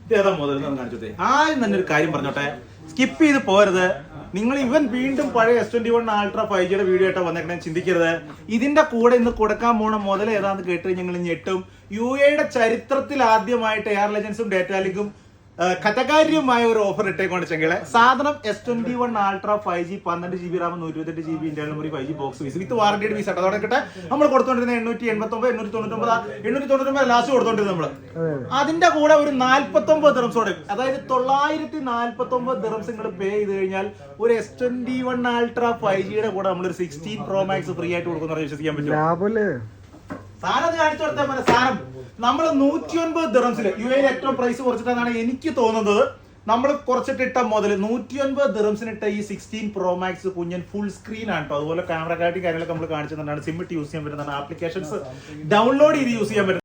ഇതേതാ മുതൽ കാണിച്ചോട്ടെ. ആദ്യം തന്നെ ഒരു കാര്യം പറഞ്ഞോട്ടെ, സ്കിപ്പ് ചെയ്ത് പോരുത്. നിങ്ങൾ ഇവൻ വീണ്ടും പഴയ S21 Ultra 5Gയുടെ വീഡിയോ ആയിട്ട് വന്നേക്കണേ ചിന്തിക്കരുത്. ഇതിന്റെ കൂടെ ഇന്ന് കൊടുക്കാൻ പോണ മുതൽ ഏതാന്ന് കേട്ട് ഞങ്ങൾ ഞെട്ടും. UAEയുടെ ചരിത്രത്തിൽ ആദ്യമായിട്ട് എയർ ലെജൻസും ഡേറ്റാലിക്കും കഥകാര്യമായ ഒരു ഓഫർ ഇട്ടേക്കൊണ്ട് ചെങ്കിളെ സാധനം S21 Ultra 5G 12GB RAM 128GB internal memory 5G box piece with വാറന്റിയുടെ പീസ് ആട്ടോ. അതോടെ കിട്ടെ നമ്മൾ കൊടുത്തോണ്ടിരുന്ന 889 ലാസ്റ്റ് കൊടുത്തോണ്ടിരുന്നത് നമ്മള്. അതിന്റെ കൂടെ ഒരു 49 ദിറംസോടെ, അതായത് 949 ദിറംസ് നിങ്ങൾ പേ ചെയ്ത് കഴിഞ്ഞാൽ ഒരു S21 Ultra 5Gയുടെ കൂടെ നമ്മളൊരു 16 Pro Max ഫ്രീ ആയിട്ട് കൊടുക്കുന്ന വിശ്വസിക്കാൻ പറ്റും. സാധനം കാണിച്ചു കൊടുത്താൽ പോലെ സാധനം നമ്മൾ 109 ദിറംസില് UAEയിൽ ഏറ്റവും പ്രൈസ് കുറച്ചിട്ടാണ് എനിക്ക് തോന്നുന്നത്. നമ്മൾ കുറച്ചിട്ടിട്ട മുതൽ 109 ദിറംസിനിട്ട ഈ 16 Pro Max കുഞ്ഞൻ ഫുൾ സ്ക്രീൻ ആണ് കേട്ടോ. അതുപോലെ ക്യാമറ ക്ലാരിറ്റി കാര്യങ്ങളൊക്കെ നമ്മൾ കാണിച്ചു തന്നാണ്. സിം ഇട്ട് യൂസ് ചെയ്യാൻ പറ്റുന്നതാണ്, ആപ്ലിക്കേഷൻസ് ഡൗൺലോഡ് ചെയ്ത് യൂസ് ചെയ്യാൻ പറ്റും.